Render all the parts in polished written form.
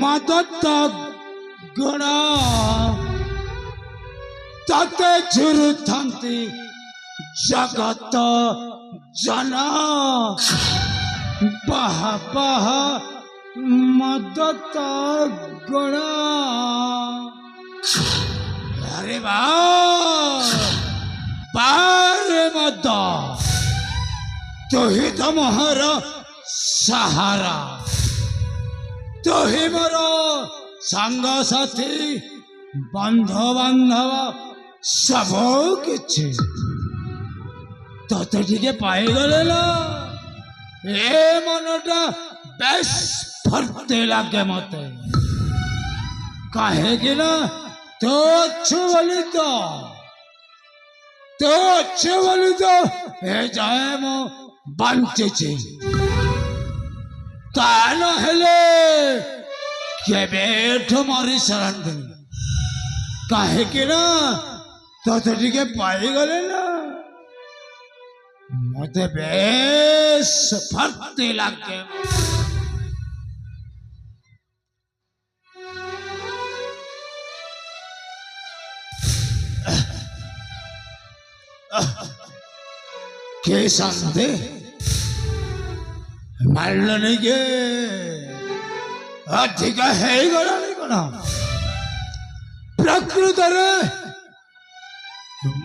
मदत गुण तते झुरुथंती जगत जना बह बह मदत गुण। अरे बारे मद तो ही तो मोहर सहारा, तो ही मोर सांग साथी बंधु बांधव सब किछि तोते टिके पाईगले ना ए मनटा बेस फरते लागे मते काहे कि ना तो अच्छे बोली तो ए जाए मो बंचे ता न हेले के बेठ मारी शरण दे काहे कि ना तोते टिके पाईगले ना मते बेस फरते लागे। के संदे मारल नहीं के अधिक है गला नहीं गला प्रकृत रे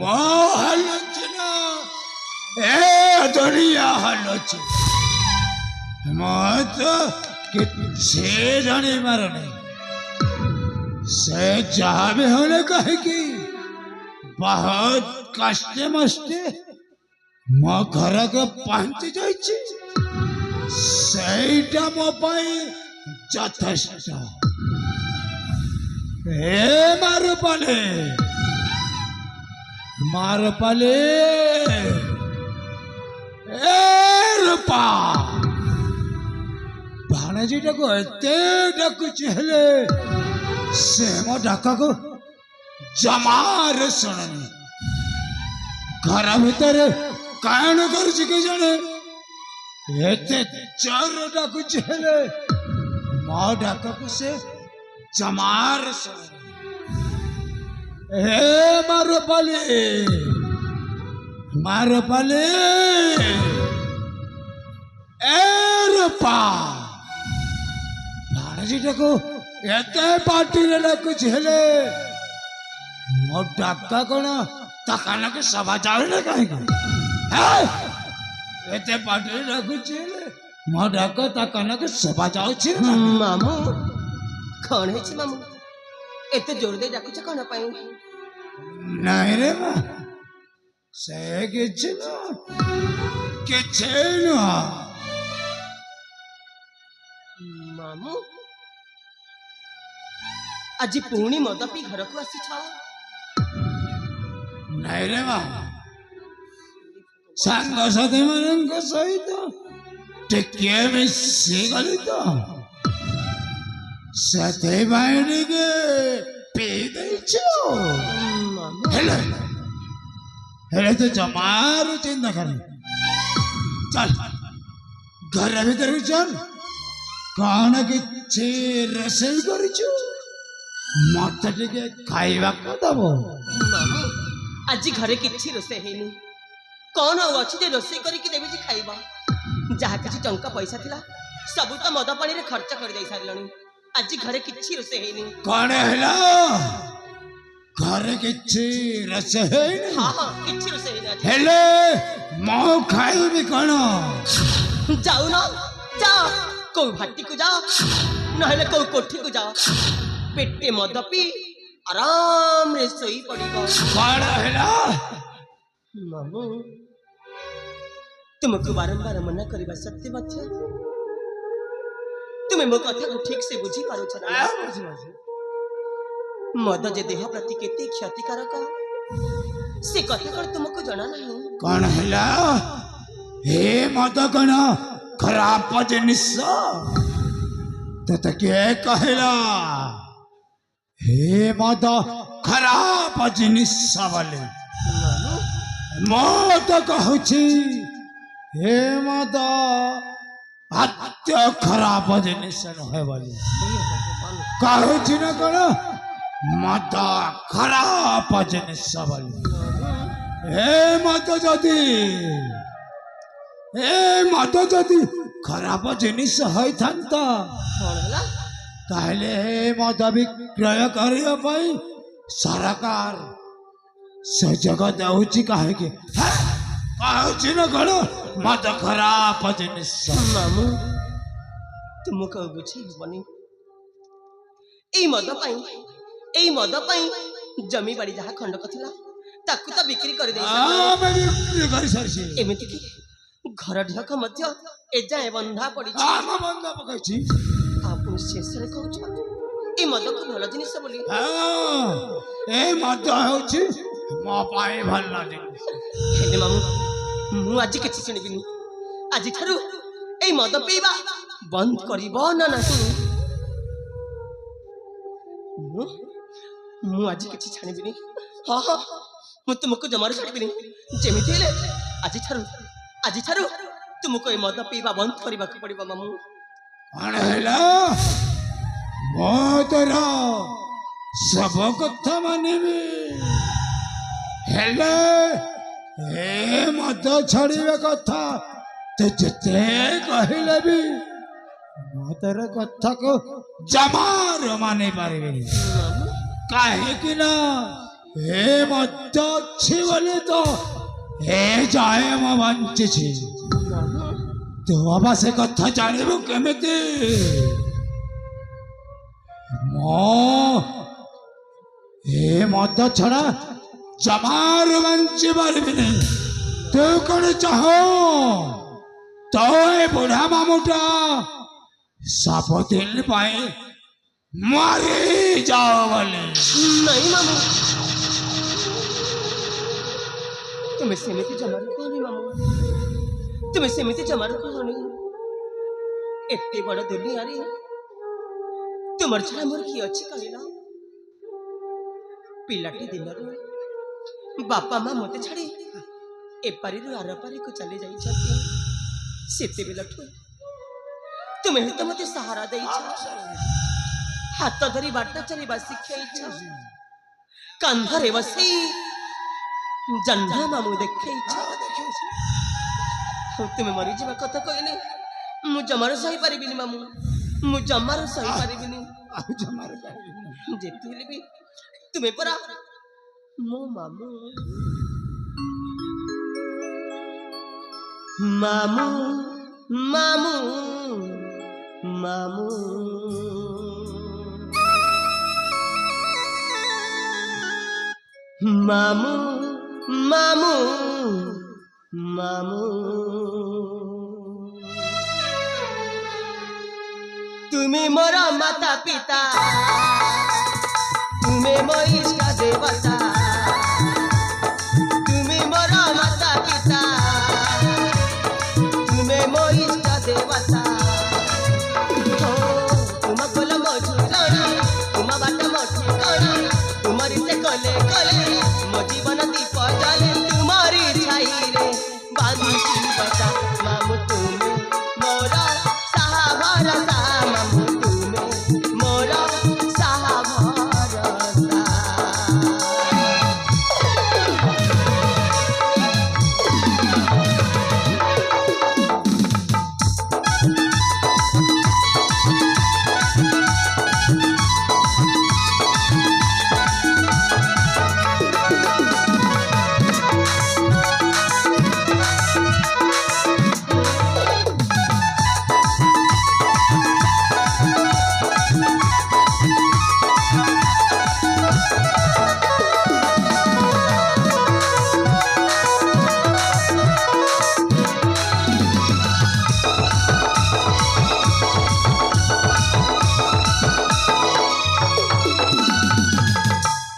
मोहलचना ए दुनिया हलच मत कि से जाने मारने से जहाँ भी होने कहे कि बहुत कष्टे मस्ते मो घर के पहुंच जाइछि सेटा मो पाई यथेष्ट। हे मार पाले ए रूपा भाणजीटा को एते डाकुछि हेले से मो डाका को जमार सुननी घर भीतर कान कर के जाने एते चर डाकुछि हेले मो डाका को से जमार सुननी। हे मार पाले ए रूपा भाणजीटा को एते पार्टी रे डाकुछि हेले मो डाका कौन तकाना के सभा जावे ना कहीं एते पार्टी रे डाकुछि हेले मो डाका तकाना के सभा जाउछि मामू कौन है मामू एते जोर दे डाकुछ कौन पाई नहीं रे मां से किछि ना मामू आज पुणी मद पी घर को आसी छाओ नहीं रे मां सांग साथी मन सहित टिके मिसी गली तो साथे बाइडी के पी देछो हेले तो जमारू चिंता कर चल घर भीतर चल कौन किछि रसोई करिछु मत टिके खाइबा को दबो। मामू आज घरे किछि रोसे हेनी कौन अच्छी जे रोसे करके देबी जे खाइबा जहा किछि टंका पैसा थिला सब तो मद पानी रे खर्च कर दे सारलणी आज घरे किछि रोसे हेनी कौन हैला घरे किछि रोसे हेनी हां हां किछि रोसे हेनी हेले मो खाइबी कोन जाऊ ना जाओ को भाटी को जाओ नहले को कोठी को जाओ पेटे मद पी आराम रे सोई पड़िबो। कौन हैला मामू तुमको बारंबार मना करबा सत्य मत तुम्हें मो कथा को ठीक से बुझी पारो छ ना मद जे देह प्रति केते क्षतिकारक से कथा कर तुमको जाना नहीं कौन हैला हे मद कौन खराब जिनिस तो के कहला हे मद खराब जिनिस बोले मो तो कहूँ हे मद अत्य खराब जिनिस नहे बोली कहूँ न कौन मद खराब जिनिस बोली ए मद जदि खराब जिनिस होता ताहले मद विक्रय करने सरकार सुजोग दौची कहे कहूँ न कौन मद खराब जिनिस मामू तुमको बुझेबनी এই মদ পাই জমি বাড়ি যাহা খଣ୍ଡକ ଥିଲା ତାକୁ ତ ବିକ୍ରି କରି ଦେଇଛି ଏମିତି କି ଘର ଢକ ମଧ୍ୟ ଏଯାଏ ବନ୍ଧା ପଡ଼ିଛି ଆପଣ ଶେଷରେ କହୁଛ এই ମଦକୁ ଭଲ ଜିନିଷ ବୋଲି ଏ ମଦ ହେଉଛି ମୋ ପାଇଁ ଭଲ ଜିନିଷ ହେଲେ ମାମୁ ମୁଁ ଆଜି କିଛି ଶୁଣିବିନି ଆଜିଠାରୁ এই ମଦ ପିଇବା ବନ୍ଦ କରିବ ନା ନାହିଁ ମୁଁ ଆଜି କିଛି ଛାଣିବିନି ହଁ ମୁଁ ତୁମକୁ ଜମାରୁ ଛାଡ଼ିବିନି ଯେମିତି ହେଲେ ଆଜିଠାରୁ ତୁମକୁ ଏ ମଦ ପିଇବା ବନ୍ଦ କରିବାକୁ ପଡ଼ିବ ମାମୁ କ'ଣ ହେଲା ମୁଁ ତୋର ସବୁ କଥା ମାନିବି ହେଲେ ଏ ମଦ ଛାଡ଼ିବା କଥା ତୁ ଯେତେ କହିଲେ ବି ମୁଁ ତୋର କଥାକୁ ଜମାରୁ ମାନି ପାରିବିନି କାହିଁକି ନା ଏ ମଦ ଅଛି ବୋଲି ତ ଏ ଯାଏ ମୁଁ ବଞ୍ଚିଛି ତୁ ବାବା ସେ କଥା ଜାଣିବୁ କେମିତି ମୁଁ ଏ ମଦ ଛଡ଼ା ଜମାରୁ ବଞ୍ଚି ପାରିବିନି ତୁ କ'ଣ ଚାହଁ ତ ଏ ବୁଢ଼ା ମାମୁଟା ସବୁଦିନ ପାଇଁ ମାରି ଯାଅ ବୋଲି ନାଇଁ ମାମୁ ତୁମେ ସେମିତି ଜମାରୁ କହନି ମାମୁ ତୁମେ ସେମିତି ଜମାରୁ କହନି ଏତେ ବଡ଼ ଦୁନିଆରେ ତୁମର ଛଡ଼ା ମୋର କିଏ ଅଛି କହିଲ ପିଲାଟି ଦିନରୁ ବାପା ମା ମୋତେ ଛାଡ଼ି ଏପାରିରୁ ଆରପାରିକୁ ଚାଲି ଯାଇଛନ୍ତି ସେତେବେଳଠୁ ତୁମେ ହିଁ ତ ମୋତେ ସାହାରା ଦେଇଛ ହାତ ଧରି ବାଟ ଚାଲିବା ଶିଖେଇଛ କାନ୍ଧରେ ବସେଇ ଜହ୍ନ ମାମୁ ଦେଖେଇଛ ତୁମେ ମରିଯିବା କଥା କହିଲେ ମୁଁ ଜମାରୁ ସହିପାରିବିନି ମାମୁ ମୁଁ ଜମାରୁ ସହିପାରିବିନି ଯେତେ ହେଲେ ବି ତୁମେ ପରା ମୋ ମାମୁ ମାମୁ ମାମୁ ମାମୁ ମାମୁ ମାମୁ ମାମୁ ତୁମେ ମୋର ମାତା ପିତା ତୁମେ ମୋ ଇଷ୍ଟ ଦେବତା ତୁମେ ମୋର ମାତା ପିତା ତୁମେ ମୋ ଇଷ୍ଟ ଦେବତା ତୁମ କୋଲ ମୋ ଝୁଲଣ ତୁମ ବାଟ ମୋ ଠିକଣ ତୁମରି ସେ କଲେ କଲେ ମୋ ଜୀବନ ଦୀପ ଜଲେ ତୁମରି ଛାଇରେ ବାନ୍ଧିଛି ବସା ମାମୁ ତୁମେ ମୋର ସାହା ଭରସା ମାମୁ ତୁମେ ମୋର ସାହା ଭରସା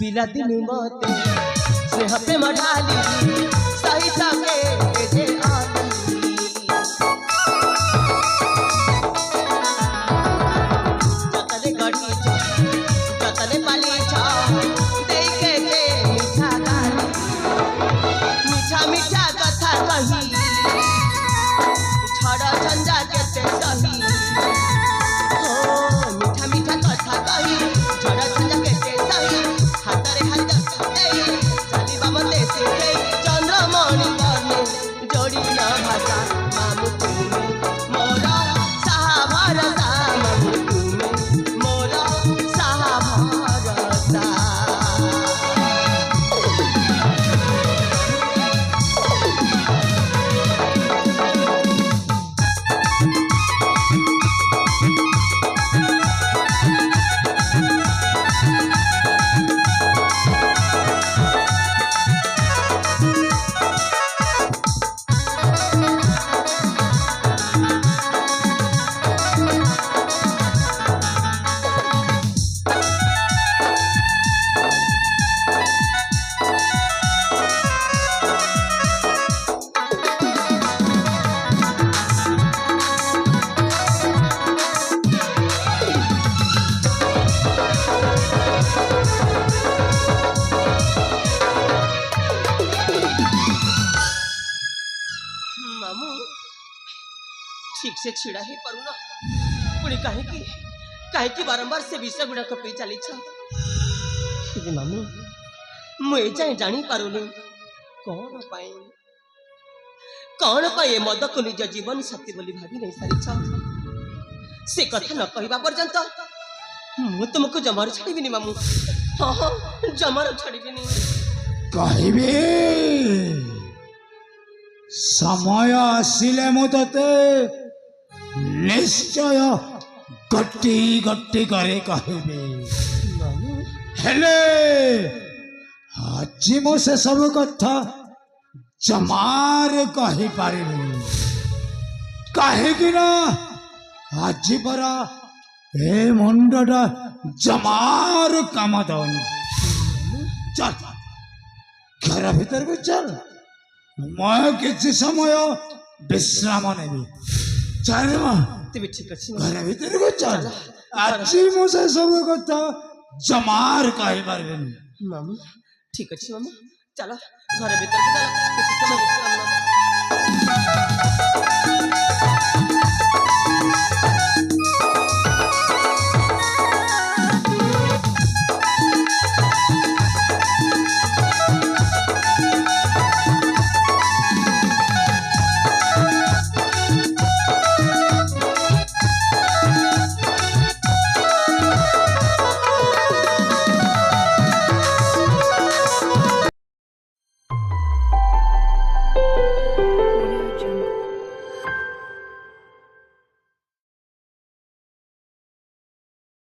पिलादिनी मते से हपे मढाली सही सके जे आली जतले गढ़ी जतले पाली छा देखे के मीठा गाली मीठा मीठा कथा कही छड़ झंझा केते ଶିଖେ ଚନ୍ଦ୍ରମଣି ବର୍ଣ୍ଣେ ଯୋଡ଼ି ନ ଭାଷା ମାମୁ ତୁମେ ମୋର ସାହା ଭରସା ମାମୁ ତୁମେ ମୋର ସାହା ଭରସା। ମାମୁ ଠିକ ସେ ଛିଡ଼ା ହେଇପାରୁନ ପୁଣି କାହିଁକି କାହିଁକି ବାରମ୍ବାର ସେ ବିଷ ଗୁଡାକ ପିଇ ଚାଲିଛ? ହେଲେ ମାମୁ ମୁଁ ଏ ଯାଏଁ ଜାଣିପାରୁନି କଣ ପାଇଁ ଏ ମଦକୁ ନିଜ ଜୀବନ ସାଥୀ ବୋଲି ଭାବି ନେଇ ସାରିଛ। ସେ କଥା ନ କହିବା ପର୍ଯ୍ୟନ୍ତ ମୁଁ ତୁମକୁ ଜମାରୁ ଛାଡ଼ିବିନି ମାମୁ। ହଁ ହଁ ଜମାରୁ ଛାଡ଼ିବିନି। କହିବି ସମୟ ଆସିଲେ ମୁଁ ତତେ ନିଶ୍ଚୟ ଗଟି ଗଟି କରି କହିବି। ମାମୁ ହେଲେ ଆଜି ମୁଁ ସେସବୁ କଥା ଜମାରେ କହିପାରିବିନି। କାହିଁକି ନା ଆଜି ପରା ଏ ମୁଣ୍ଡଟା ଜମାରୁ କାମ ଦଉନି। ଚାଲ ଘର ଭିତରକୁ ଚାଲ, ମୁଁ କିଛି ସମୟ ବିଶ୍ରାମ ନେବି। ଚାଲ ମା ତେବେ ଠିକ ଅଛି ଘର ଭିତରକୁ ଚାଲ। ଆଜି ମୁଁ ସେସବୁ କଥା ଜମାରୁ କହିପାରିବିନି। ମାମୁ ଠିକ ଅଛି ମାମୁ ଚାଲ ଘର ଭିତରକୁ ଚାଲ କିଛି ସମୟ ବିଶ୍ରାମ ନେବା।